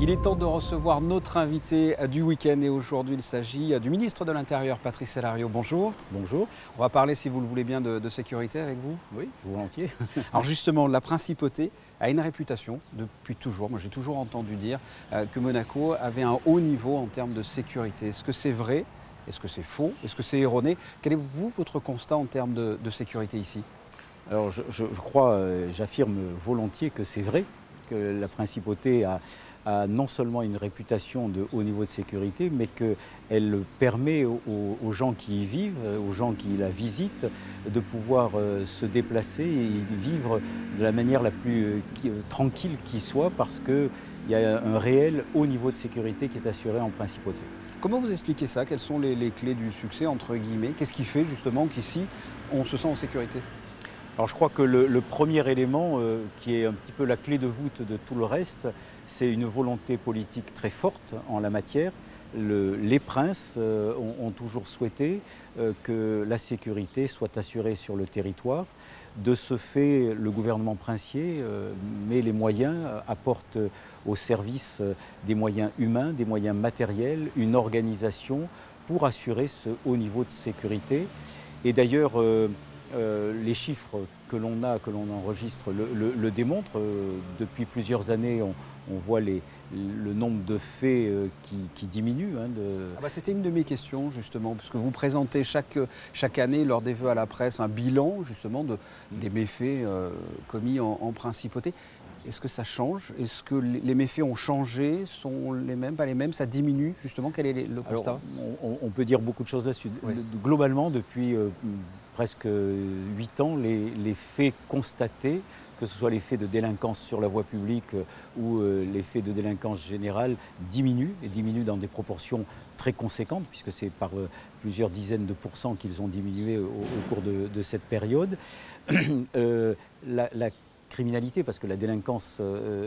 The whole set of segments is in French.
Il est temps de recevoir notre invité du week-end et aujourd'hui il s'agit du ministre de l'Intérieur, Patrice Salario. Bonjour. Bonjour. On va parler, si vous le voulez bien, de sécurité avec vous. Oui, volontiers. Alors justement, la principauté a une réputation depuis toujours. Moi j'ai toujours entendu dire que Monaco avait un haut niveau en termes de sécurité. Est-ce que c'est vrai? Est-ce que c'est faux? Est-ce que c'est erroné? Quel est votre constat en termes de sécurité ici? Alors je crois, j'affirme volontiers que c'est vrai, que la principauté a non seulement une réputation de haut niveau de sécurité, mais qu'elle permet aux gens qui y vivent, aux gens qui la visitent, de pouvoir se déplacer et vivre de la manière la plus tranquille qui soit, parce qu'il y a un réel haut niveau de sécurité qui est assuré en principauté. Comment vous expliquez ça? Quelles sont les clés du succès, entre guillemets? Qu'est-ce qui fait justement qu'ici, on se sent en sécurité? Alors je crois que le premier élément, qui est un petit peu la clé de voûte de tout le reste, c'est une volonté politique très forte en la matière. Les princes ont toujours souhaité que la sécurité soit assurée sur le territoire. De ce fait, le gouvernement princier met les moyens, apporte au service des moyens humains, des moyens matériels, une organisation pour assurer ce haut niveau de sécurité. Et d'ailleurs, les chiffres que l'on enregistre le démontrent. Depuis plusieurs années, on voit le nombre de faits qui diminue. C'était une de mes questions justement, puisque vous présentez chaque année lors des vœux à la presse un bilan justement des méfaits commis en principauté. Est-ce que ça change? Est-ce que les méfaits ont changé? Sont les mêmes, pas les mêmes? Ça diminue justement? Quel est le constat? Alors, on peut dire beaucoup de choses là-dessus. Oui. Globalement, depuis presque 8 ans, les faits constatés, que ce soit les faits de délinquance sur la voie publique ou les faits de délinquance générale, diminuent, et diminuent dans des proportions très conséquentes, puisque c'est par plusieurs dizaines de pourcents qu'ils ont diminué au cours de cette période. La criminalité, parce que la délinquance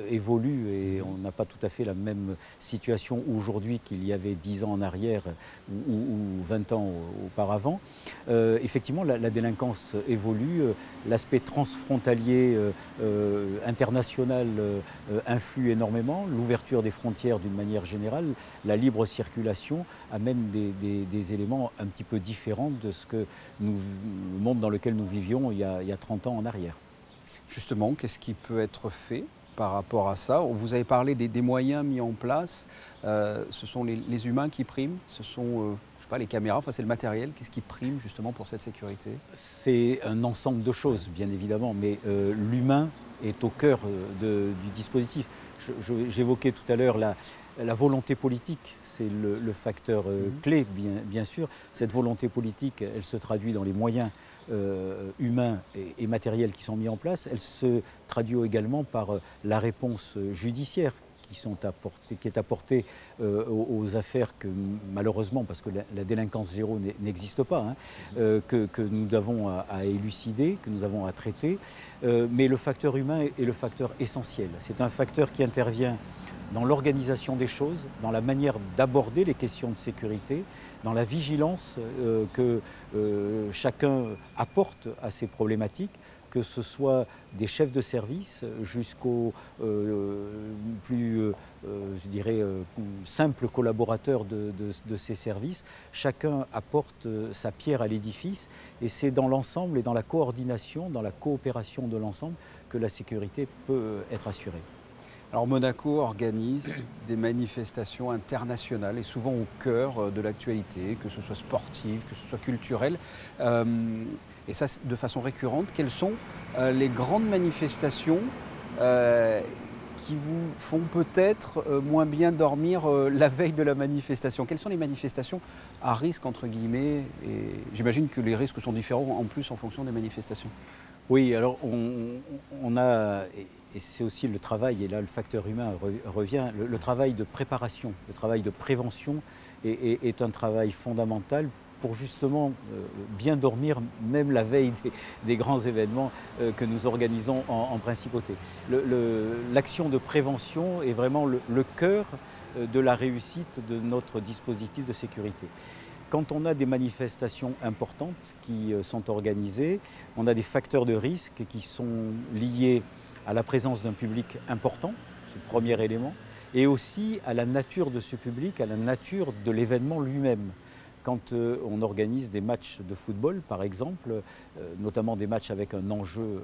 évolue et on n'a pas tout à fait la même situation aujourd'hui qu'il y avait 10 ans en arrière ou 20 ans auparavant. Effectivement, la délinquance évolue, l'aspect transfrontalier international influe énormément, l'ouverture des frontières d'une manière générale, la libre circulation amène des éléments un petit peu différents de le monde dans lequel nous vivions il y a 30 ans en arrière. Justement, qu'est-ce qui peut être fait par rapport à ça? Vous avez parlé des moyens mis en place. Ce sont les humains qui priment, ce sont je sais pas, les caméras, enfin c'est le matériel. Qu'est-ce qui prime justement pour cette sécurité? C'est un ensemble de choses, bien évidemment, mais l'humain est au cœur du dispositif. J'évoquais tout à l'heure la volonté politique, c'est le facteur clé, bien sûr. Cette volonté politique, elle se traduit dans les moyens humains et matériels qui sont mis en place. Elle se traduit également par la réponse judiciaire qui est apportée aux affaires que malheureusement, parce que la délinquance zéro n'existe pas, que nous avons à élucider, que nous avons à traiter. Mais le facteur humain est le facteur essentiel. C'est un facteur qui intervient dans l'organisation des choses, dans la manière d'aborder les questions de sécurité, dans la vigilance que chacun apporte à ces problématiques, que ce soit des chefs de service jusqu'aux plus, je dirais, simples collaborateurs de ces services. Chacun apporte sa pierre à l'édifice et c'est dans l'ensemble et dans la coordination, dans la coopération de l'ensemble que la sécurité peut être assurée. Alors Monaco organise des manifestations internationales et souvent au cœur de l'actualité, que ce soit sportive, que ce soit culturelle, et ça de façon récurrente. Quelles sont les grandes manifestations qui vous font peut-être moins bien dormir la veille de la manifestation? Quelles sont les manifestations à risque, entre guillemets? Et j'imagine que les risques sont différents en plus en fonction des manifestations. Oui, alors on a, et c'est aussi le travail, et là le facteur humain revient, le travail de préparation, le travail de prévention est un travail fondamental pour justement bien dormir, même la veille des grands événements que nous organisons en principauté. L'action de prévention est vraiment le cœur de la réussite de notre dispositif de sécurité. Quand on a des manifestations importantes qui sont organisées, on a des facteurs de risque qui sont liés à la présence d'un public important, c'est le premier élément, et aussi à la nature de ce public, à la nature de l'événement lui-même. Quand on organise des matchs de football, par exemple, notamment des matchs avec un enjeu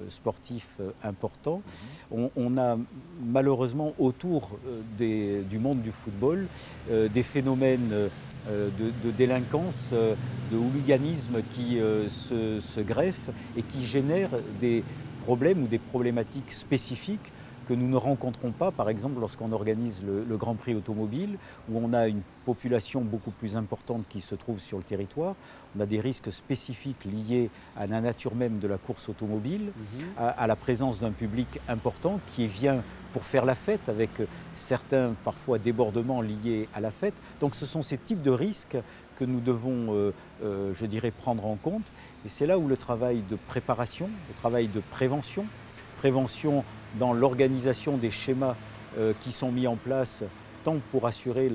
sportif important, on a malheureusement autour du monde du football des phénomènes de délinquance, de hooliganisme qui se greffent et qui génèrent des problèmes ou des problématiques spécifiques que nous ne rencontrons pas, par exemple, lorsqu'on organise le Grand Prix automobile, où on a une population beaucoup plus importante qui se trouve sur le territoire. On a des risques spécifiques liés à la nature même de la course automobile, à la présence d'un public important qui vient pour faire la fête, avec certains parfois débordements liés à la fête. Donc ce sont ces types de risques que nous devons, je dirais, prendre en compte. Et c'est là où le travail de préparation, le travail de prévention dans l'organisation des schémas qui sont mis en place, tant pour assurer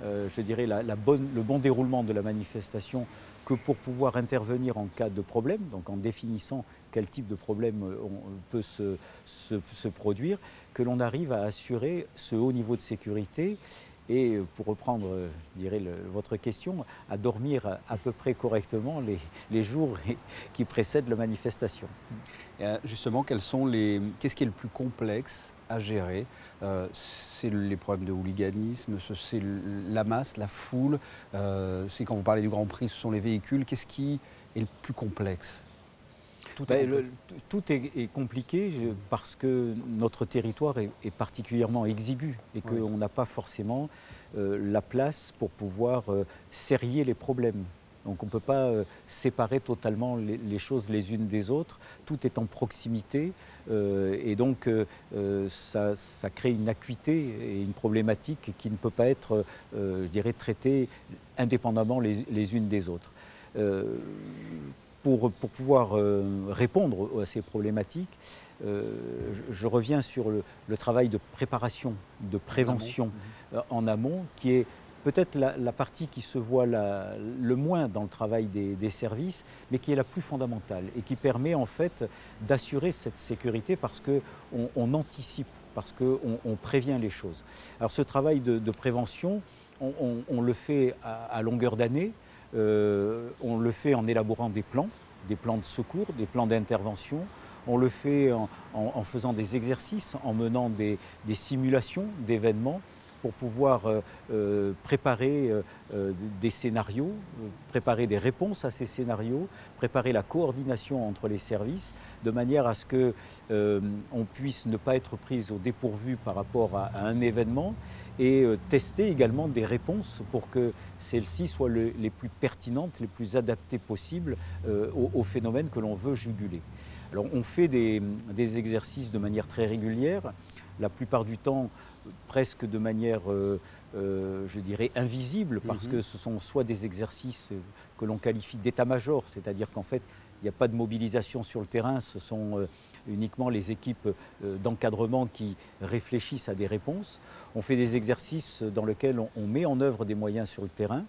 je dirais le bon déroulement de la manifestation que pour pouvoir intervenir en cas de problème, donc en définissant quel type de problème peut se produire, que l'on arrive à assurer ce haut niveau de sécurité et, pour reprendre je dirais, votre question, à dormir à peu près correctement les jours qui précèdent la manifestation. Justement, qu'est-ce qui est le plus complexe à gérer? C'est les problèmes de hooliganisme, c'est la masse, la foule, c'est quand vous parlez du Grand Prix, ce sont les véhicules. Qu'est-ce qui est le plus complexe? Tout est compliqué parce que notre territoire est particulièrement exigu et qu'on n'a pas forcément la place pour pouvoir serrer les problèmes. Donc on ne peut pas séparer totalement les choses les unes des autres. Tout est en proximité et donc ça crée une acuité et une problématique qui ne peut pas être, je dirais, traitée indépendamment les unes des autres. Pour pouvoir répondre à ces problématiques, je reviens sur le travail de préparation, de prévention en amont, qui est peut-être la partie qui se voit le moins dans le travail des services, mais qui est la plus fondamentale et qui permet en fait d'assurer cette sécurité parce qu'on anticipe, parce qu'on prévient les choses. Alors ce travail de prévention, on le fait à longueur d'année. On le fait en élaborant des plans de secours, des plans d'intervention. On le fait en faisant des exercices, en menant des simulations d'événements pour pouvoir préparer des scénarios, préparer des réponses à ces scénarios, préparer la coordination entre les services, de manière à ce qu'on puisse ne pas être pris au dépourvu par rapport à un événement et tester également des réponses pour que celles-ci soient les plus pertinentes, les plus adaptées possibles au phénomène que l'on veut juguler. Alors on fait des exercices de manière très régulière, la plupart du temps presque de manière, je dirais, invisible, parce que ce sont soit des exercices que l'on qualifie d'état-major, c'est-à-dire qu'en fait, il n'y a pas de mobilisation sur le terrain, ce sont uniquement les équipes d'encadrement qui réfléchissent à des réponses. On fait des exercices dans lesquels on met en œuvre des moyens sur le terrain,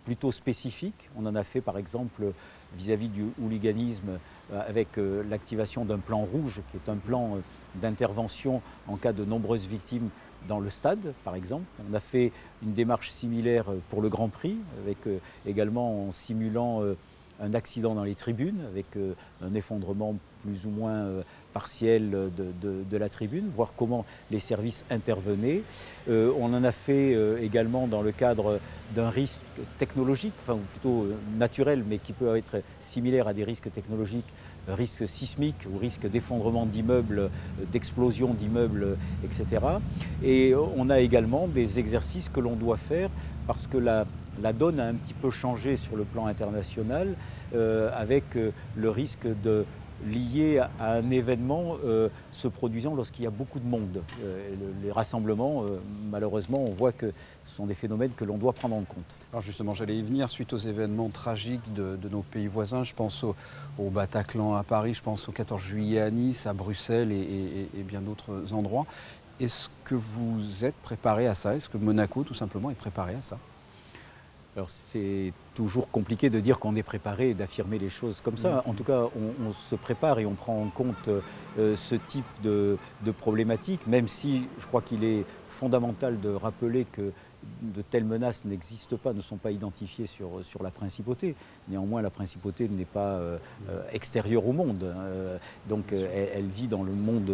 plutôt spécifiques. On en a fait par exemple vis-à-vis du hooliganisme avec l'activation d'un plan rouge, qui est un plan d'intervention en cas de nombreuses victimes dans le stade, par exemple. On a fait une démarche similaire pour le Grand Prix, avec également en simulant un accident dans les tribunes, avec un effondrement plus ou moins partiel de la tribune, voir comment les services intervenaient. On en a fait également dans le cadre d'un risque technologique, enfin plutôt naturel, mais qui peut être similaire à des risques technologiques, risque sismique ou risque d'effondrement d'immeubles, d'explosion d'immeubles, etc. Et on a également des exercices que l'on doit faire parce que la donne a un petit peu changé sur le plan international avec le risque lié à un événement se produisant lorsqu'il y a beaucoup de monde. Les rassemblements, malheureusement, on voit que ce sont des phénomènes que l'on doit prendre en compte. Alors justement, j'allais y venir, suite aux événements tragiques de nos pays voisins, je pense au Bataclan à Paris, je pense au 14 juillet à Nice, à Bruxelles et bien d'autres endroits. Est-ce que vous êtes préparé à ça? Est-ce que Monaco, tout simplement, est préparé à ça? Alors c'est toujours compliqué de dire qu'on est préparé et d'affirmer les choses comme ça. En tout cas, on se prépare et on prend en compte ce type de problématique, même si je crois qu'il est fondamental de rappeler que de telles menaces n'existent pas, ne sont pas identifiées sur la principauté. Néanmoins, la principauté n'est pas extérieure au monde. Donc elle vit dans le monde,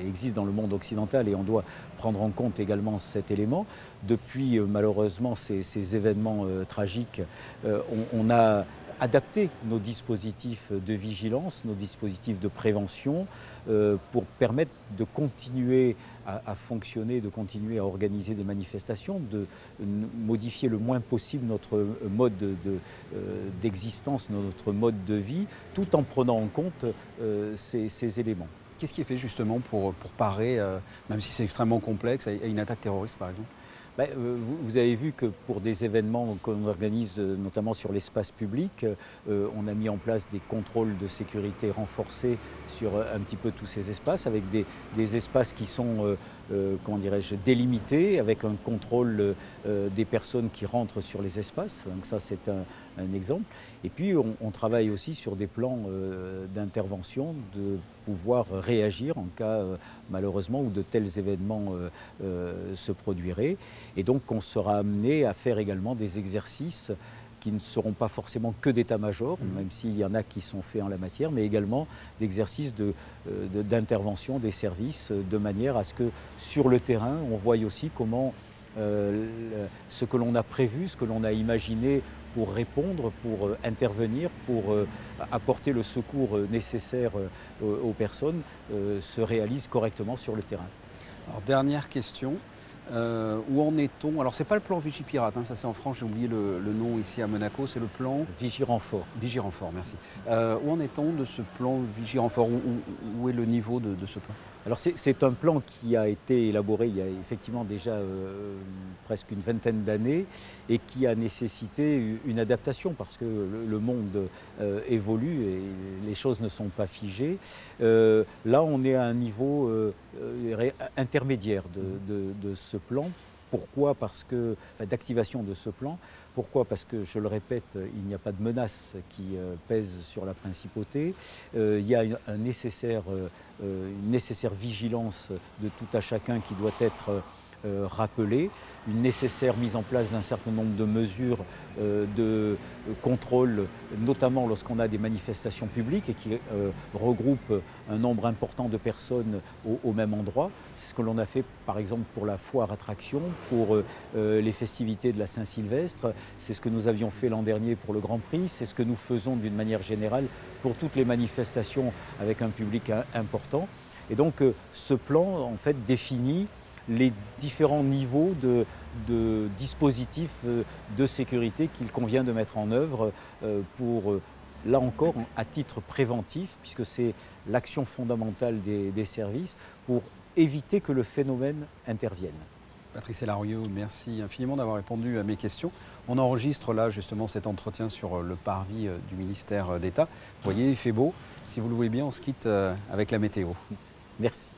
elle existe dans le monde occidental et on doit prendre en compte également cet élément. Depuis malheureusement ces événements tragiques, on a adapté nos dispositifs de vigilance, nos dispositifs de prévention pour permettre de continuer à fonctionner, de continuer à organiser des manifestations, de modifier le moins possible notre mode d'existence, notre mode de vie, tout en prenant en compte ces éléments. Qu'est-ce qui est fait justement pour parer, même si c'est extrêmement complexe, à une attaque terroriste par exemple? Vous avez vu que pour des événements qu'on organise notamment sur l'espace public, on a mis en place des contrôles de sécurité renforcés sur un petit peu tous ces espaces, avec des espaces qui sont, comment dirais-je, délimités, avec un contrôle des personnes qui rentrent sur les espaces. Donc ça, c'est un exemple. Et puis, on travaille aussi sur des plans d'intervention, de pouvoir réagir en cas, malheureusement, où de tels événements se produiraient. Et donc, on sera amené à faire également des exercices qui ne seront pas forcément que d'état-major, même s'il y en a qui sont faits en la matière, mais également d'exercices d'intervention des services, de manière à ce que sur le terrain, on voie aussi comment ce que l'on a prévu, ce que l'on a imaginé pour répondre, pour intervenir, pour apporter le secours nécessaire aux personnes, se réalise correctement sur le terrain. Alors, dernière question. Où en est-on? Alors, c'est pas le plan Vigipirate, hein, ça c'est en France, j'ai oublié le nom ici à Monaco, c'est le plan Vigirenfort. Vigirenfort, merci. Où en est-on de ce plan Vigirenfort? Où est le niveau de ce plan? Alors c'est un plan qui a été élaboré il y a effectivement déjà presque une vingtaine d'années et qui a nécessité une adaptation parce que le monde évolue et les choses ne sont pas figées. Là on est à un niveau intermédiaire de ce plan. Pourquoi? Parce que, d'activation de ce plan. Pourquoi? Parce que, je le répète, il n'y a pas de menace qui pèse sur la principauté. Il y a une nécessaire vigilance de tout à chacun qui doit être rappelée, une nécessaire mise en place d'un certain nombre de mesures de contrôle, notamment lorsqu'on a des manifestations publiques et qui regroupent un nombre important de personnes au même endroit. C'est ce que l'on a fait par exemple pour la foire attraction, pour les festivités de la Saint-Sylvestre, c'est ce que nous avions fait l'an dernier pour le Grand Prix, c'est ce que nous faisons d'une manière générale pour toutes les manifestations avec un public important. Et donc ce plan en fait définit les différents niveaux de dispositifs de sécurité qu'il convient de mettre en œuvre pour, là encore, à titre préventif, puisque c'est l'action fondamentale des services, pour éviter que le phénomène intervienne. Patrice Elarieux, merci infiniment d'avoir répondu à mes questions. On enregistre là justement cet entretien sur le parvis du ministère d'État. Vous voyez, il fait beau. Si vous le voulez bien, on se quitte avec la météo. Merci.